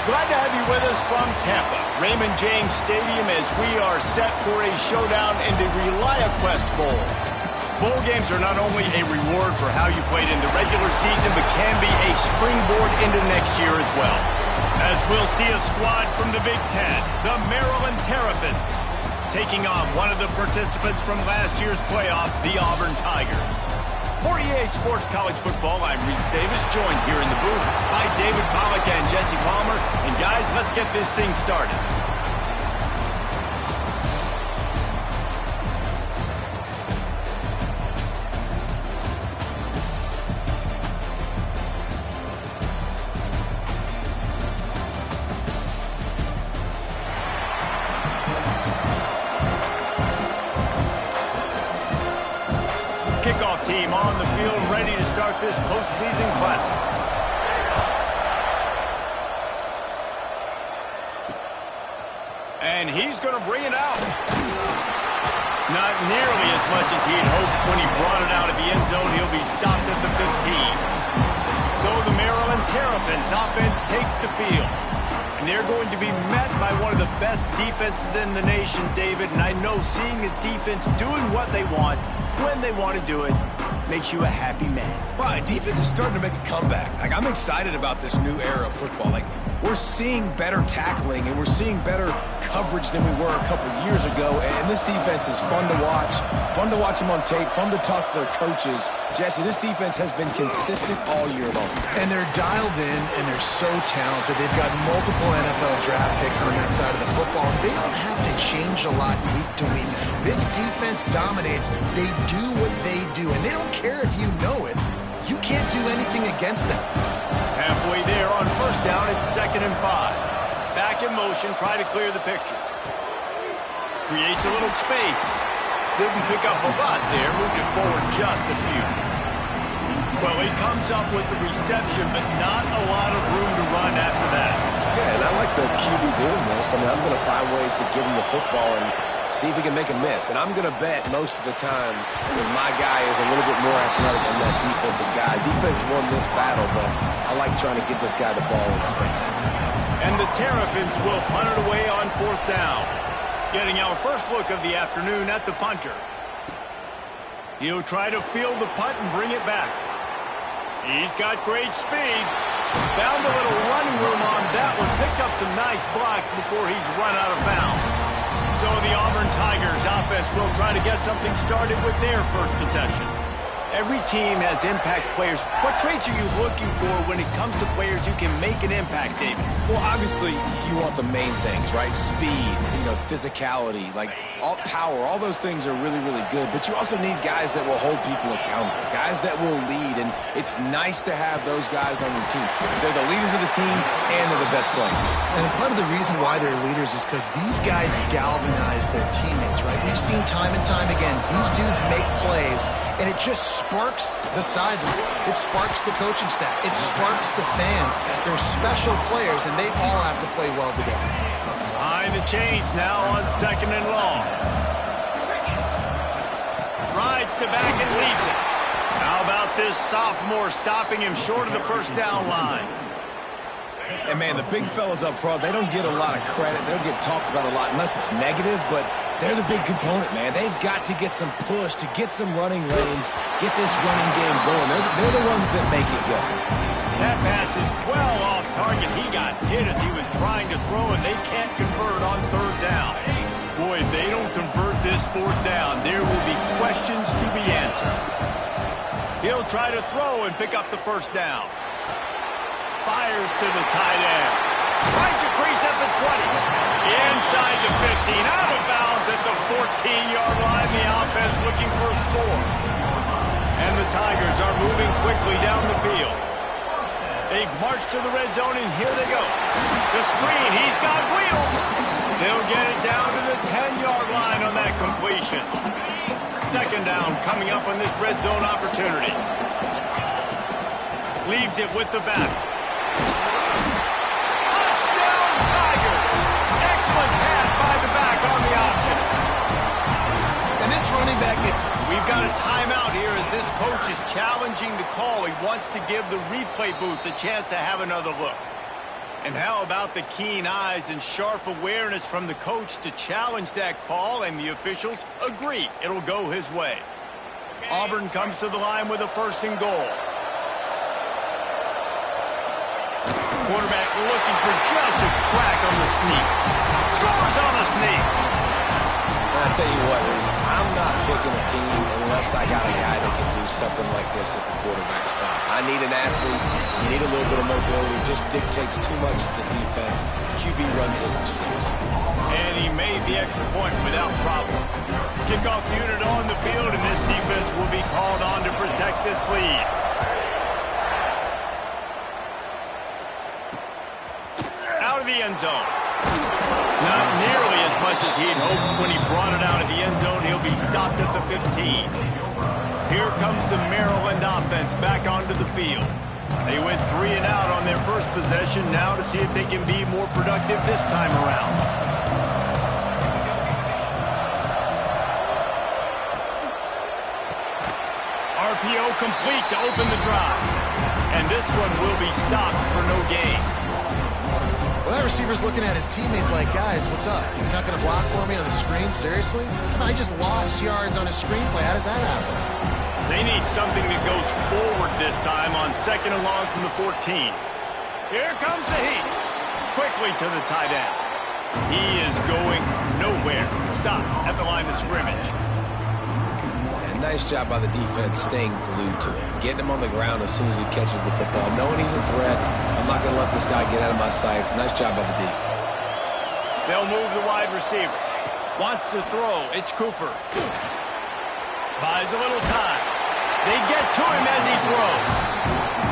Glad to have you with us from Tampa, Raymond James Stadium, as we are set for a showdown in the ReliaQuest Bowl. Bowl games are not only a reward for how you played in the regular season, but can be a springboard into next year as well. As we'll see a squad from the Big Ten, the Maryland Terrapins, taking on one of the participants from last year's playoff, the Auburn Tigers. For EA Sports College Football, I'm Reese Davis, joined here in the booth by David Pollack and Jesse Palmer. And guys, let's get this thing started. Kickoff team on the field, ready to start this postseason classic. And he's going to bring it out. Not nearly as much as he'd hoped when he brought it out of the end zone. He'll be stopped at the 15. So the Maryland Terrapins offense takes the field. And they're going to be met by one of the best defenses in the nation, David. And I know seeing a defense doing what they want, when they want to do it, makes you a happy man. Right, defense is starting to make a comeback. I'm excited about this new era of football. We're seeing better tackling and we're seeing better coverage than we were a couple years ago. And this defense is fun to watch them on tape, fun to talk to their coaches. Jesse, this defense has been consistent all year long. And they're dialed in and they're so talented. They've got multiple NFL draft picks on that side of the football. They don't have to change a lot week to week. This defense dominates. They do what they do, and they don't care if you know it. You can't do anything against them. Halfway there on first down, it's 2nd and 5. Back in motion, try to clear the picture. Creates a little space. Didn't pick up a lot there, moved it forward just a few. Well, he comes up with the reception, but not a lot of room to run after that. Yeah, and I like the QB doing this. I'm going to find ways to give him the football and see if he can make a miss. And I'm going to bet most of the time that my guy is a little bit more athletic than that defensive guy. Defense won this battle, but I like trying to get this guy the ball in space. And the Terrapins will punt it away on 4th down. Getting our first look of the afternoon at the punter. He'll try to field the punt and bring it back. He's got great speed. Found a little running room on that one. Picked up some nice blocks before he's run out of bounds. So the Auburn Tigers offense will try to get something started with their first possession. Every team has impact players. What traits are you looking for when it comes to players who can make an impact, David? Well, obviously, you want the main things, right? Speed, physicality, all power. All those things are really, really good. But you also need guys that will hold people accountable, guys that will lead. And it's nice to have those guys on your team. They're the leaders of the team, and they're the best players. And part of the reason why they're leaders is because these guys galvanize their teammates, right? We've seen time and time again, these dudes make plays, and it just sparks the sideline. It sparks the coaching staff. It sparks the fans. They're special players, and they all have to play well together. Behind the chains now on 2nd and long. Rides to back and leaves it. How about this sophomore stopping him short of the first down line? And, man, the big fellas up front, they don't get a lot of credit. They don't get talked about a lot unless it's negative, but they're the big component, man. They've got to get some push, to get some running lanes, get this running game going. They're the ones that make it go. That pass is well off target. He got hit as he was trying to throw, and they can't convert on 3rd down. Boy, if they don't convert this 4th down, there will be questions to be answered. He'll try to throw and pick up the first down. Fires to the tight end. Finds a crease at the 20. Inside the 15. Out of bounds at the 14-yard line. The offense looking for a score. And the Tigers are moving quickly down the field. They march to the red zone, and here they go. The screen. He's got wheels. They'll get it down to the 10-yard line on that completion. 2nd down coming up on this red zone opportunity. Leaves it with the back. Touchdown, Tigers! Excellent pass by the back on the option. And this running back, we've got a timeout here as this coach is challenging the call. He wants to give the replay booth a chance to have another look. And how about the keen eyes and sharp awareness from the coach to challenge that call, and the officials agree it'll go his way. Auburn comes to the line with a 1st and goal. Quarterback looking for just a crack on the sneak. Scores on the sneak. I'll tell you what, I'm not picking a team unless I got a guy that can do something like this at the quarterback spot. I need an athlete. I need a little bit of mobility. It just dictates too much to the defense. QB runs it for 6. And he made the extra point without problem. Kickoff unit on the field, and this defense will be called on to protect this lead. Out of the end zone. Not nearly as much as he'd hoped when he brought it out of the end zone. He'll be stopped at the 15. Here comes the Maryland offense back onto the field. They went 3 and out on their first possession, now to see if they can be more productive this time around. RPO complete to open the drive. And this one will be stopped for no gain. Well, that receiver's looking at his teammates like, guys, what's up? You're not going to block for me on the screen? Seriously? I just lost yards on a screenplay. How does that happen? They need something that goes forward this time on 2nd and long from the 14. Here comes the heat. Quickly to the tight end. He is going nowhere. Stop at the line of scrimmage. And nice job by the defense staying glued to him. Getting him on the ground as soon as he catches the football. Knowing he's a threat, I'm not going to let this guy get out of my sights. Nice job by the D. They'll move the wide receiver. Wants to throw. It's Cooper. Buys a little time. They get to him as he throws.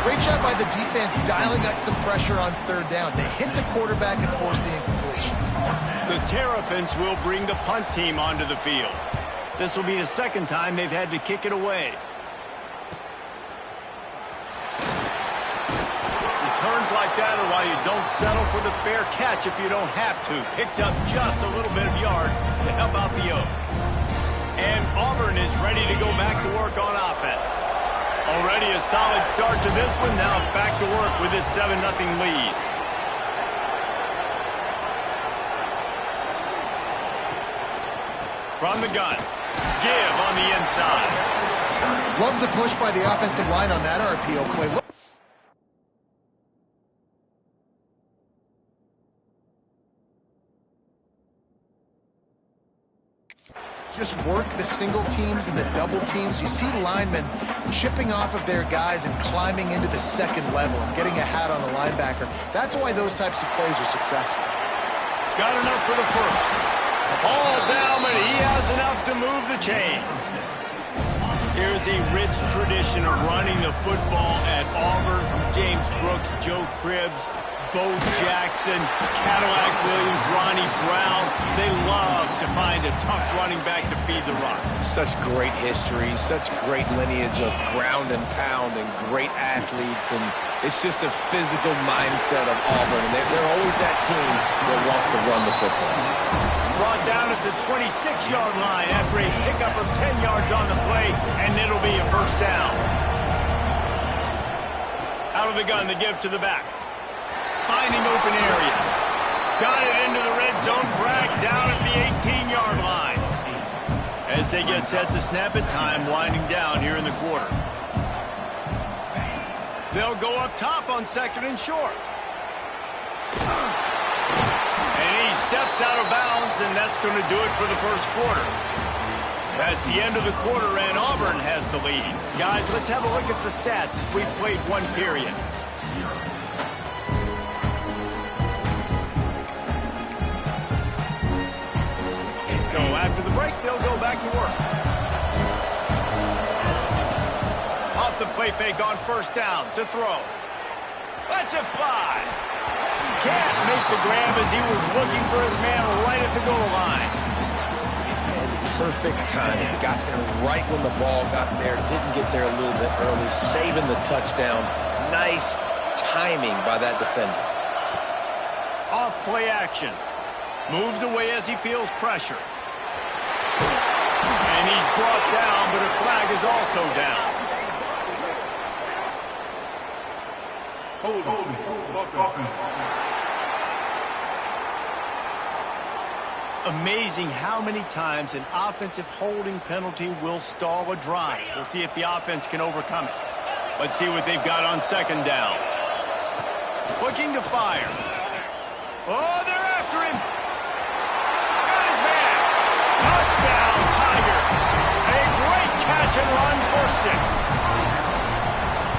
Great job by the defense dialing up some pressure on 3rd down. They hit the quarterback and force the incompletion. The Terrapins will bring the punt team onto the field. This will be the 2nd time they've had to kick it away. Returns like that are why you don't settle for the fair catch if you don't have to. Picks up just a little bit of yards to help out the Oak. And Auburn is ready to go back to work on offense. Already a solid start to this one. Now back to work with this 7-0 lead. From the gun. Give on the inside. Love the push by the offensive line on that RPO play. Just work the single teams and the double teams. You see linemen chipping off of their guys and climbing into the 2nd level and getting a hat on a linebacker. That's why those types of plays are successful. Got enough for the 1st. All down, but he has enough to move the chains. Here's a rich tradition of running the football at Auburn from James Brooks, Joe Cribbs, Bo Jackson, Cadillac Williams, Ronnie Brown. They love to find a tough running back to feed the run. Such great history, such great lineage of ground and pound and great athletes, and it's just a physical mindset of Auburn, and they're always that team that wants to run the football. Brought down at the 26-yard line after a pickup of 10 yards on the play, and it'll be a 1st down. Out of the gun to give to the back. Finding open areas. Got it into the red zone, dragged down at the 18-yard line. As they get set to snap it, time winding down here in the quarter. They'll go up top on 2nd and short. And he steps out of bounds, and that's going to do it for the 1st quarter. That's the end of the quarter, and Auburn has the lead. Guys, let's have a look at the stats as we played 1 period. So after the break, they'll go back to work. Off the play fake on 1st down to throw. Let's it fly. Can't make the grab as he was looking for his man right at the goal line. And perfect timing. Got there right when the ball got there. Didn't get there a little bit early. Saving the touchdown. Nice timing by that defender. Off play action. Moves away as he feels pressure. And he's brought down, but a flag is also down. Hold on. amazing how many times an offensive holding penalty will stall a drive. We'll see if the offense can overcome it. Let's see what they've got on second down. Looking to fire. Oh, they're after him. Got his man. Touchdown, Tigers. A great catch and run for 6.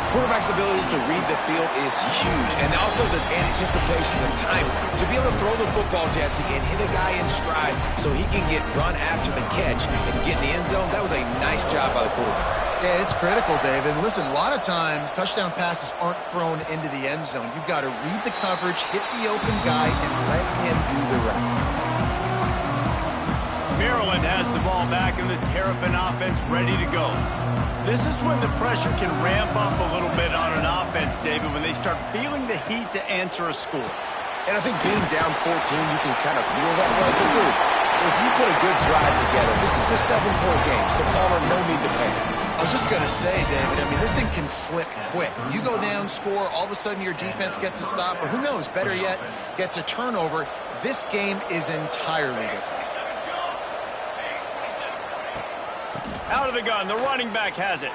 Quarterback's abilities to read the field is huge, and also the anticipation, the time to be able to throw the football, Jesse, and hit a guy in stride so he can get run after the catch and get in the end zone. That was a nice job by the quarterback. Yeah, it's critical, David. Listen, a lot of times touchdown passes aren't thrown into the end zone. You've got to read the coverage, hit the open guy, and let him do the rest. Maryland has the ball back and the Terrapin offense ready to go. This is when the pressure can ramp up a little bit on an offense, David, when they start feeling the heat to answer a score. And I think being down 14, you can kind of feel that way. But dude, if you put a good drive together, this is a 7-point game, so Palmer, no need to panic. I was just going to say, David, I mean, this thing can flip quick. You go down, score, all of a sudden your defense gets a stop, or who knows, better yet, gets a turnover. This game is entirely different. Out of the gun, the running back has it.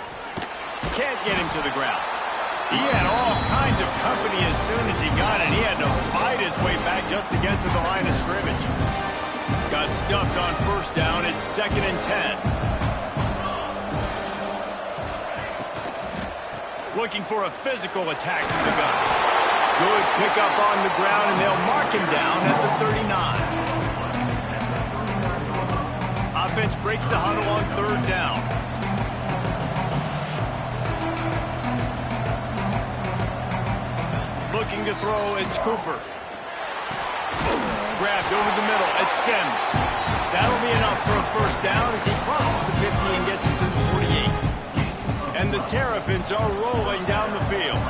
Can't get him to the ground. He had all kinds of company as soon as he got it. He had to fight his way back just to get to the line of scrimmage. Got stuffed on first down. It's 2nd and 10. Looking for a physical attack from the gun. Good pickup on the ground, and they'll mark him down at the 39. Offense breaks the huddle on 3rd down. Looking to throw, it's Cooper. Grabbed over the middle, it's Sims. That'll be enough for a first down as he crosses the 50 and gets it to the 48. And the Terrapins are rolling down the field.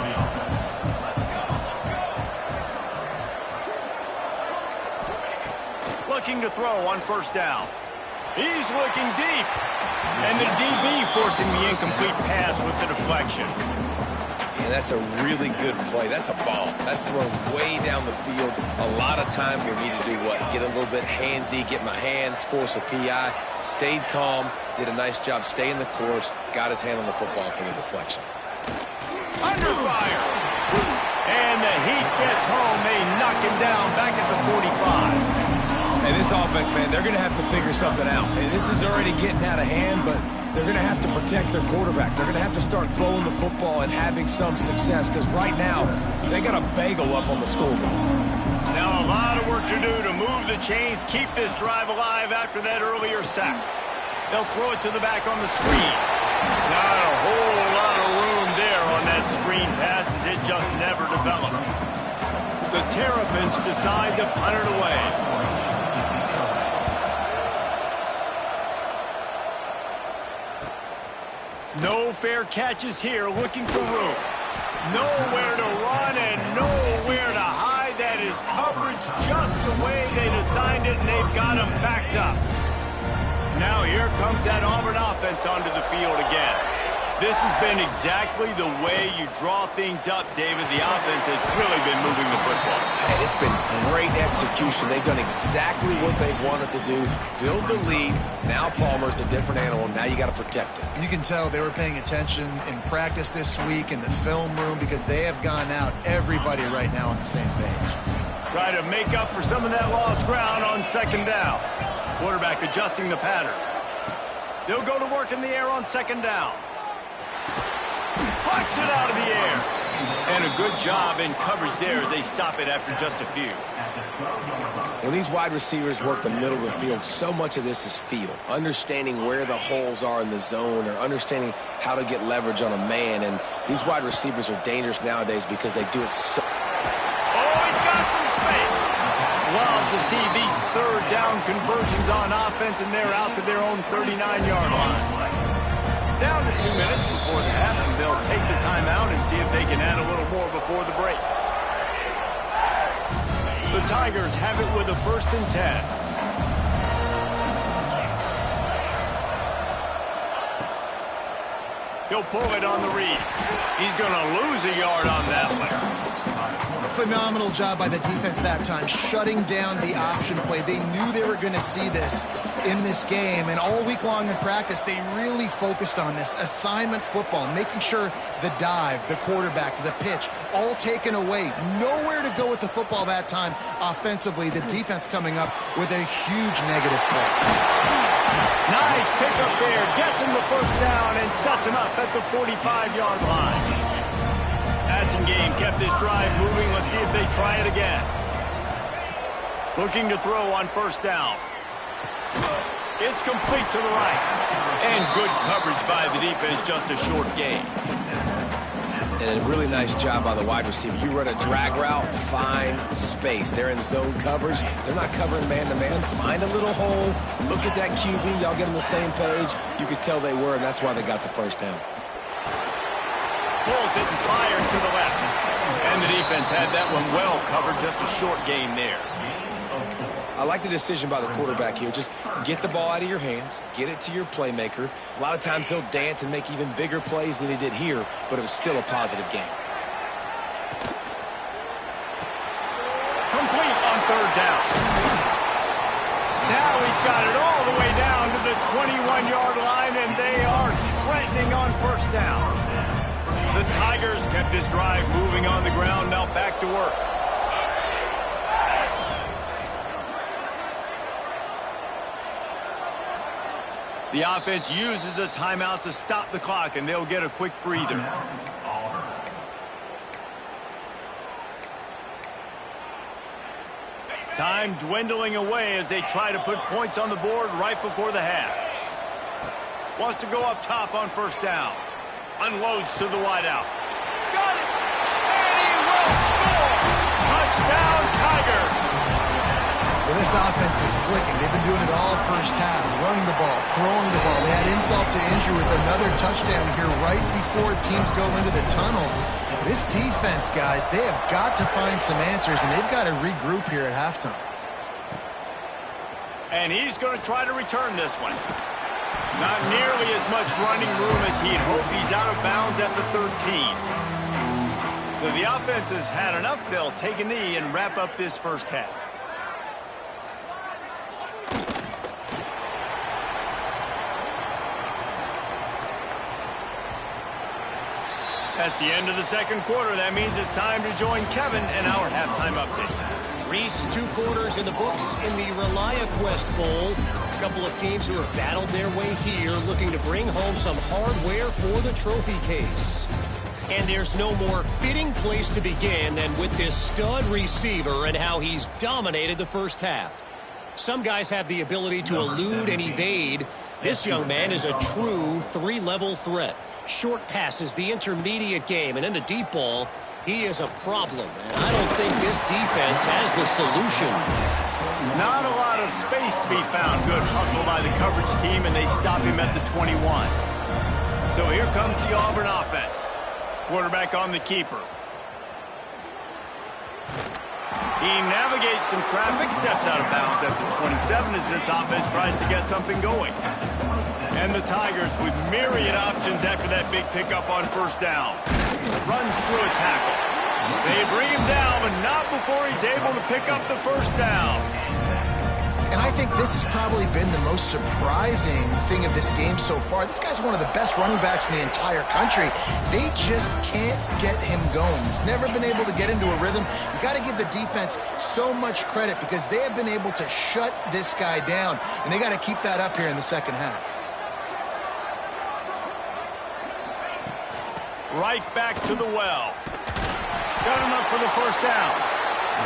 Looking to throw on first down. He's looking deep. And the DB forcing the incomplete pass with the deflection. And that's a really good play. That's a ball. That's thrown way down the field. A lot of time for me to do what? Get a little bit handsy, get my hands, force a PI. Stayed calm, did a nice job staying the course, got his hand on the football for the deflection. Under fire. And the heat gets home. They knock him down back at the 45. And this offense, man, they're going to have to figure something out. And this is already getting out of hand, but they're going to have to protect their quarterback. They're going to have to start throwing the football and having some success because right now, they got a bagel up on the scoreboard. Now a lot of work to do to move the chains, keep this drive alive after that earlier sack. They'll throw it to the back on the screen. Not a whole lot of room there on that screen pass as it just never developed. The Terrapins decide to punt it away. No fair catches here, looking for room. Nowhere to run and nowhere to hide. That is coverage just the way they designed it, and they've got them backed up. Now here comes that Auburn offense onto the field again. This has been exactly the way you draw things up, David. The offense has really been moving the football. And it's been great execution. They've done exactly what they've wanted to do. Build the lead. Now Palmer's a different animal. Now you got to protect it. You can tell they were paying attention in practice this week in the film room because they have gone out, everybody right now on the same page. Try to make up for some of that lost ground on second down. Quarterback adjusting the pattern. They'll go to work in the air on second down. Plucks it out of the air. And a good job in coverage there as they stop it after just a few. When these wide receivers work the middle of the field, so much of this is feel. Understanding where the holes are in the zone or understanding how to get leverage on a man. And these wide receivers are dangerous nowadays because they do it so... Oh, he's got some space. Love to see these third down conversions on offense, and they're out to their own 39-yard line. Down to 2 minutes before the half, and they'll take the timeout and see if they can add a little more before the break. The Tigers have it with a 1st and 10. He'll pull it on the read. He's going to lose a yard on that one. phenomenal job by the defense that time, shutting down the option play. They knew they were going to see this in this game, and all week long in practice, they really focused on this assignment football, making sure the dive, the quarterback, the pitch, all taken away. Nowhere to go with the football that time offensively. The defense coming up with a huge negative play. Nice pickup there. Gets him the first down and sets him up at the 45-yard line. Passing game kept this drive moving. Let's see if they try it again. Looking to throw on first down. It's complete to the right. And good coverage by the defense, just a short gain. And a really nice job by the wide receiver. You run a drag route, find space. They're in zone coverage. They're not covering man-to-man. Find a little hole. Look at that QB. Y'all get on the same page. You could tell they were, and that's why they got the first down. Pulls it and fires to the left. And the defense had that one well covered. Just a short gain there. I like the decision by the quarterback here. Just get the ball out of your hands, get it to your playmaker. A lot of times he'll dance and make even bigger plays than he did here, but it was still a positive game. Complete on third down. Now he's got it all the way down to the 21-yard line, and they are threatening on first down. The Tigers kept this drive moving on the ground, now back to work. The offense uses a timeout to stop the clock, and they'll get a quick breather. Time dwindling away as they try to put points on the board right before the half. Wants to go up top on first down. Unloads to the wideout. Got it! And he will score! Touchdown, Tiger! Well, this offense is clicking. They've been doing it all first half, running the ball, throwing the ball. They had insult to injury with another touchdown here right before teams go into the tunnel. This defense, guys, they have got to find some answers, and they've got to regroup here at halftime. And he's going to try to return this one. Not nearly as much running room as he'd hoped. He's out of bounds at the 13. So the offense has had enough. They'll take a knee and wrap up this first half. That's the end of the second quarter. That means it's time to join Kevin in our halftime update. Reese, 2 quarters in the books in the ReliaQuest Bowl. A couple of teams who have battled their way here, looking to bring home some hardware for the trophy case. And there's no more fitting place to begin than with this stud receiver and how he's dominated the first half. Some guys have the ability to elude and evade. This young man is a true 3-level threat. Short passes, the intermediate game, and then the deep ball. He is a problem, and I don't think this defense has the solution. Not a lot of space to be found. Good hustle by the coverage team, and they stop him at the 21. So here comes the Auburn offense. Quarterback on the keeper. He navigates some traffic, steps out of bounds at the 27 as this offense tries to get something going. And the Tigers with myriad options after that big pickup on first down. Runs through a tackle. They bring him down, but not before he's able to pick up the first down. And I think this has probably been the most surprising thing of this game so far. This guy's one of the best running backs in the entire country. They just can't get him going. He's never been able to get into a rhythm. You got to give the defense so much credit because they have been able to shut this guy down, and they got to keep that up here in the second half. Right back to the well. Got him up for the first down.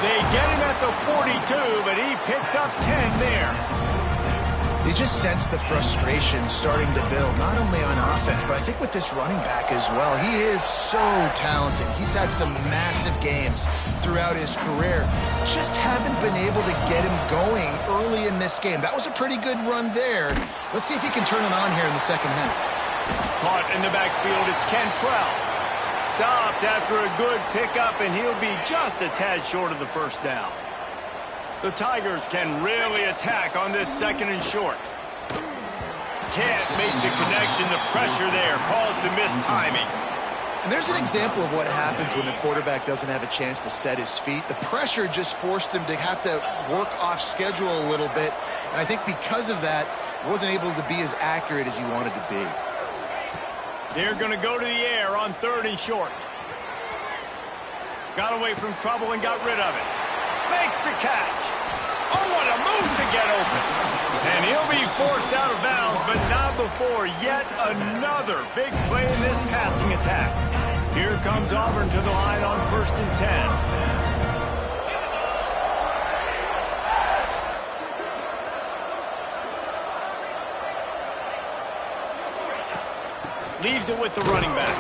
They get him at the 42, but he picked up 10 there. They just sense the frustration starting to build, not only on offense, but I think with this running back as well. He is so talented. He's had some massive games throughout his career. Just haven't been able to get him going early in this game. That was a pretty good run there. Let's see if he can turn it on here in the second half. Caught in the backfield, it's Cantrell. Stopped after a good pickup, and he'll be just a tad short of the first down. The Tigers can really attack on this second and short. Can't make the connection. The pressure there caused the missed timing. And there's an example of what happens when the quarterback doesn't have a chance to set his feet. The pressure just forced him to have to work off schedule a little bit. And I think because of that, wasn't able to be as accurate as he wanted to be. They're going to go to the air on 3rd and short. Got away from trouble and got rid of it. Makes the catch. Oh, what a move to get open. And he'll be forced out of bounds, but not before yet another big play in this passing attack. Here comes Auburn to the line on 1st and 10. Leaves it with the running back.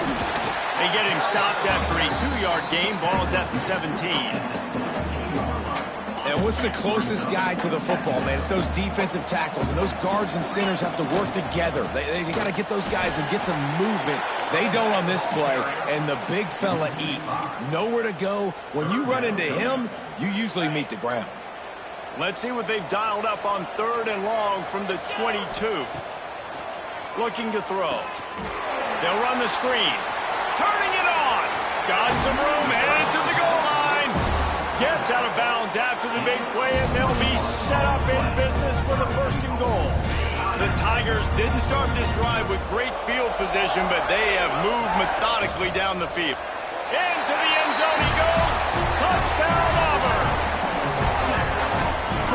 They get him stopped after a 2-yard gain. Ball's at the 17. And what's the closest guy to the football, man? It's those defensive tackles, and those guards and centers have to work together. They got to get those guys and get some movement. They don't on this play, and the big fella eats. Nowhere to go. When you run into him, you usually meet the ground. Let's see what they've dialed up on 3rd and long from the 22. Looking to throw. They'll run the screen. Turning it on. Got some room, headed to the goal line. Gets out of bounds after the big play, and they'll be set up in business with a 1st and goal. The Tigers didn't start this drive with great field position, but they have moved methodically down the field. Into the end zone he goes. Touchdown, Auburn.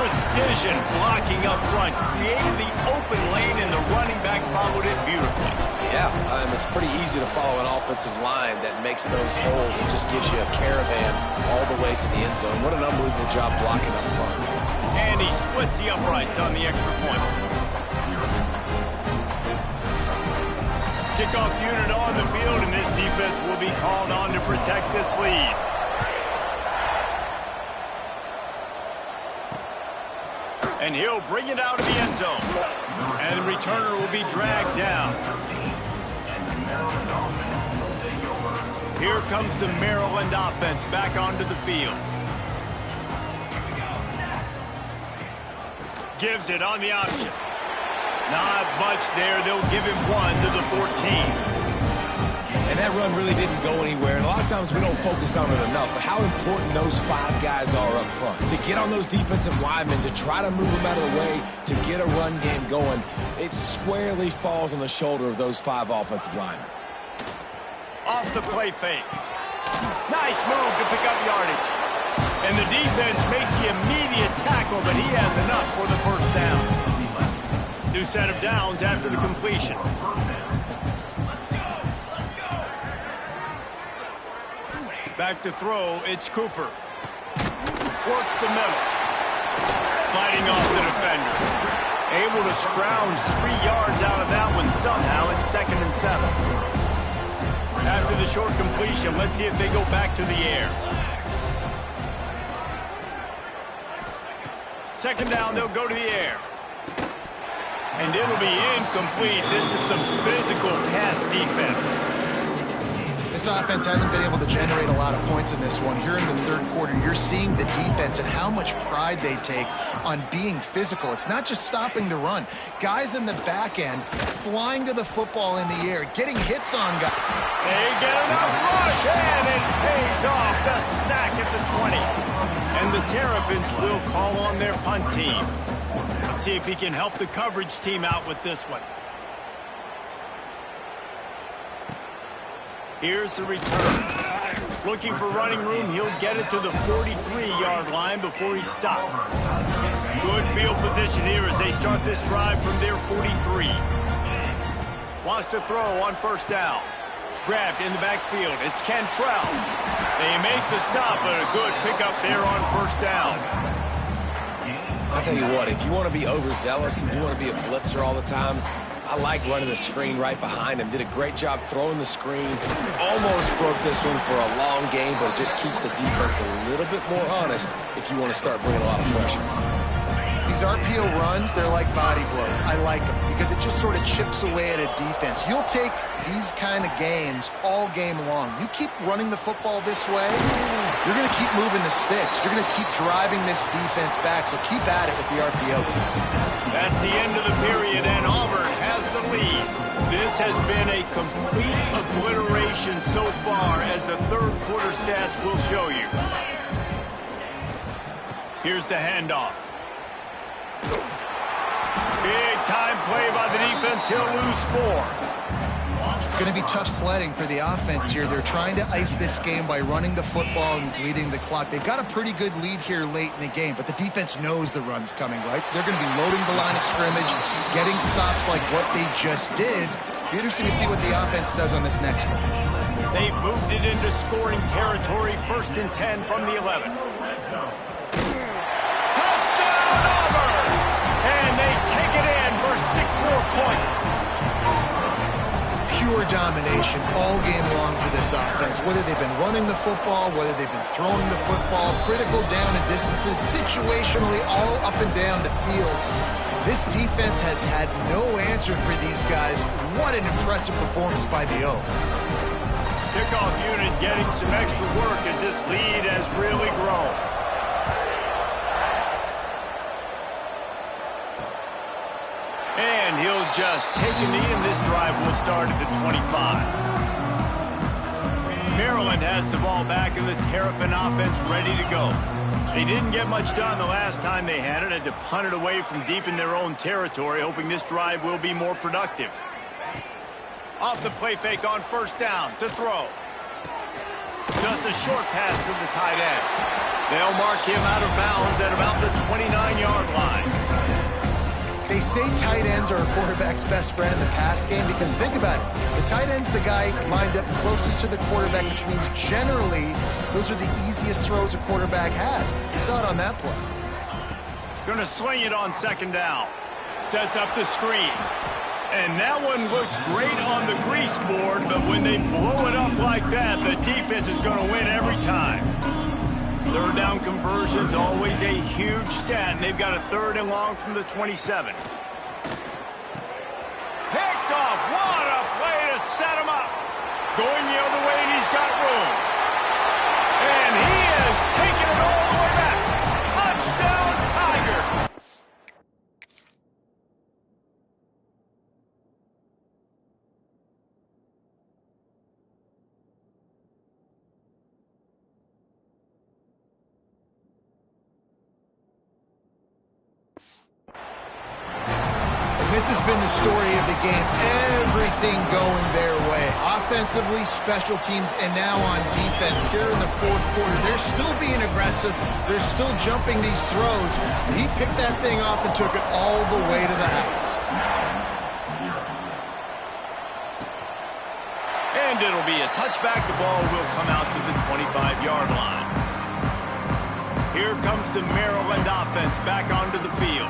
Precision blocking up front. Created the open lane, and the running back followed it beautifully. Yeah, it's pretty easy to follow an offensive line that makes those holes and just gives you a caravan all the way to the end zone. What an unbelievable job blocking up front. And he splits the uprights on the extra point. Kickoff unit on the field, and this defense will be called on to protect this lead. And he'll bring it out of the end zone. And the returner will be dragged down. Here comes the Maryland offense back onto the field. Gives it on the option. Not much there. They'll give him 1 to the 14. And that run really didn't go anywhere. And a lot of times we don't focus on it enough, but how important those 5 guys are up front. To get on those defensive linemen, to try to move them out of the way, to get a run game going, it squarely falls on the shoulder of those 5 offensive linemen. Off the play fake. Nice move to pick up yardage. And the defense makes the immediate tackle, but he has enough for the 1st down. New set of downs after the completion. Back to throw, it's Cooper. Works the middle. Fighting off the defender. Able to scrounge 3 yards out of that one somehow. It's 2nd and 7. After the short completion, let's see if they go back to the air. 2nd down, they'll go to the air. And it'll be incomplete. This is some physical pass defense. This offense hasn't been able to generate a lot of points in this one. Here in the 3rd quarter, you're seeing the defense and how much pride they take on being physical. It's not just stopping the run. Guys in the back end flying to the football in the air, getting hits on guys. They get enough rush, and it pays off. The sack at the 20. And the Terrapins will call on their punt team. Let's see if he can help the coverage team out with this one. Here's the return. Looking for running room, he'll get it to the 43-yard line before he's stopped. Good field position here as they start this drive from their 43. Wants to throw on 1st down. Grabbed in the backfield. It's Cantrell. They make the stop, but a good pickup there on 1st down. I'll tell you what, if you want to be overzealous and you want to be a blitzer all the time, I like running the screen right behind him. Did a great job throwing the screen. Almost broke this one for a long game, but it just keeps the defense a little bit more honest if you want to start bringing a lot of pressure. These RPO runs, they're like body blows. I like them because it just sort of chips away at a defense. You'll take these kind of gains all game long. You keep running the football this way, you're going to keep moving the sticks. You're going to keep driving this defense back, so keep at it with the RPO. That's the end of the period, and Auburn has the lead. This has been a complete obliteration so far, as the third quarter stats will show you. Here's the handoff. Big time play by the defense. He'll lose 4. It's going to be tough sledding for the offense here. They're trying to ice this game by running the football and bleeding the clock. They've got a pretty good lead here late in the game, but the defense knows the run's coming, right? So they're going to be loading the line of scrimmage, getting stops like what they just did. It'll be interesting to see what the offense does on this next one. They've moved it into scoring territory. 1st and 10 from the 11. And they take it in for 6 more points. Pure domination all game long for this offense. Whether they've been running the football, whether they've been throwing the football, critical down and distances, situationally all up and down the field. This defense has had no answer for these guys. What an impressive performance by the O. Kickoff unit getting some extra work as this lead has really grown. And he'll just take a knee, and this drive will start at the 25. Maryland has the ball back, and the Terrapin offense ready to go. They didn't get much done the last time they had it, and to punt it away from deep in their own territory, hoping this drive will be more productive. Off the play fake on 1st down to throw. Just a short pass to the tight end. They'll mark him out of bounds at about the 29-yard line. They say tight ends are a quarterback's best friend in the pass game because think about it. The tight end's the guy lined up closest to the quarterback, which means generally those are the easiest throws a quarterback has. You saw it on that play. Gonna swing it on 2nd down. Sets up the screen. And that one looked great on the grease board, but when they blow it up like that, the defense is gonna win every time. 3rd down conversion's always a huge stat, and they've got a 3rd and long from the 27. Picked off. What a play to set him up. Going the other way, and he's got room. And he is taking it all the way back. Touchdown, Tiger. This has been the story of the game. Everything going their way. Offensively, special teams, and now on defense. Here in the 4th quarter, they're still being aggressive. They're still jumping these throws. He picked that thing off and took it all the way to the house. And it'll be a touchback. The ball will come out to the 25-yard line. Here comes the Maryland offense back onto the field.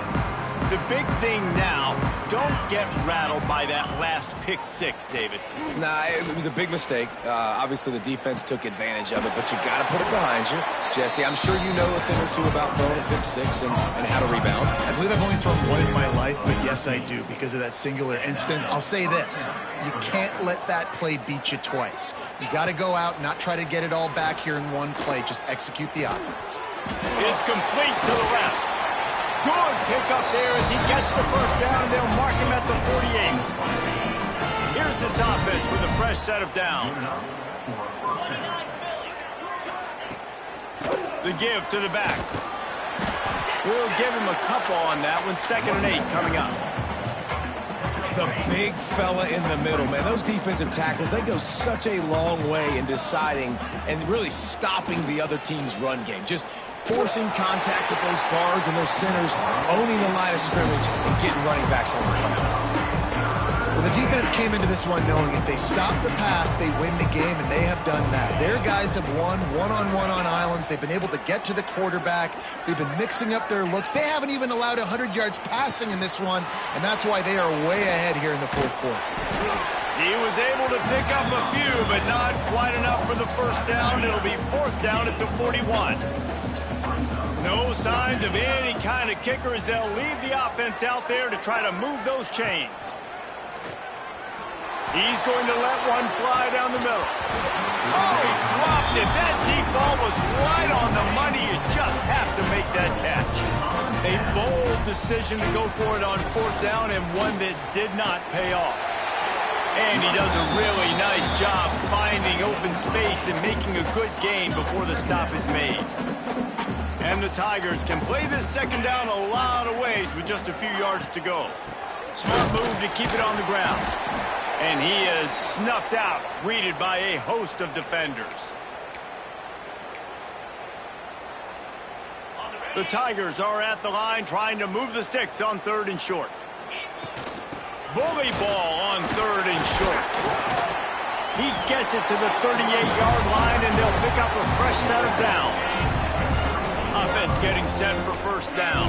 The big thing now, don't get rattled by that last pick 6, David. Nah, it was a big mistake. Obviously, the defense took advantage of it, but you got to put it behind you. Jesse, I'm sure you know a thing or two about throwing a pick 6 and how to rebound. I believe I've only thrown one in my life, but yes, I do, because of that singular instance. I'll say this. You can't let that play beat you twice. You got to go out and not try to get it all back here in one play. Just execute the offense. It's complete to the left. Good pick up there as he gets the 1st down, and they'll mark him at the 48. Here's this offense with a fresh set of downs. The give to the back. We'll give him a couple on that one. 2nd and 8 coming up. The big fella in the middle, man. Those defensive tackles, they go such a long way in deciding and really stopping the other team's run game. Just forcing contact with those guards and those centers, owning the line of scrimmage, and getting running backs on the ground. Well, the defense came into this one knowing if they stop the pass, they win the game, and they have done that. Their guys have won one-on-one on islands. They've been able to get to the quarterback. They've been mixing up their looks. They haven't even allowed 100 yards passing in this one, and that's why they are way ahead here in the 4th quarter. He was able to pick up a few, but not quite enough for the 1st down. It'll be 4th down at the 41. No signs of any kind of kicker as they'll leave the offense out there to try to move those chains. He's going to let one fly down the middle. Oh, he dropped it. That deep ball was right on the money. You just have to make that catch. A bold decision to go for it on 4th down, and one that did not pay off. And he does a really nice job finding open space and making a good gain before the stop is made. And the Tigers can play this 2nd down a lot of ways with just a few yards to go. Smart move to keep it on the ground. And he is snuffed out, greeted by a host of defenders. The Tigers are at the line trying to move the sticks on 3rd and short. Bully ball on 3rd and short. He gets it to the 38-yard line, and they'll pick up a fresh set of downs. Offense getting set for 1st down.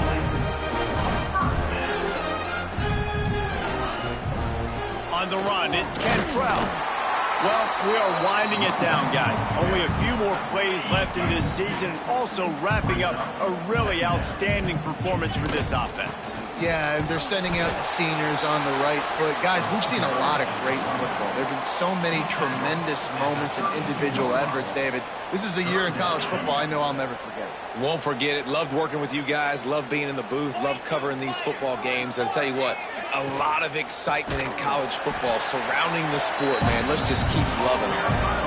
On the run, it's Cantrell. Well, we are winding it down, guys. Only a few more plays left in this season. Also wrapping up a really outstanding performance for this offense. Yeah, and they're sending out the seniors on the right foot. Guys, we've seen a lot of great football. There have been so many tremendous moments and individual efforts, David. This is a year in college football I know I'll never forget. Won't forget it. Loved working with you guys. Loved being in the booth. Loved covering these football games. And I'll tell you what, a lot of excitement in college football surrounding the sport, man. Let's just keep loving it.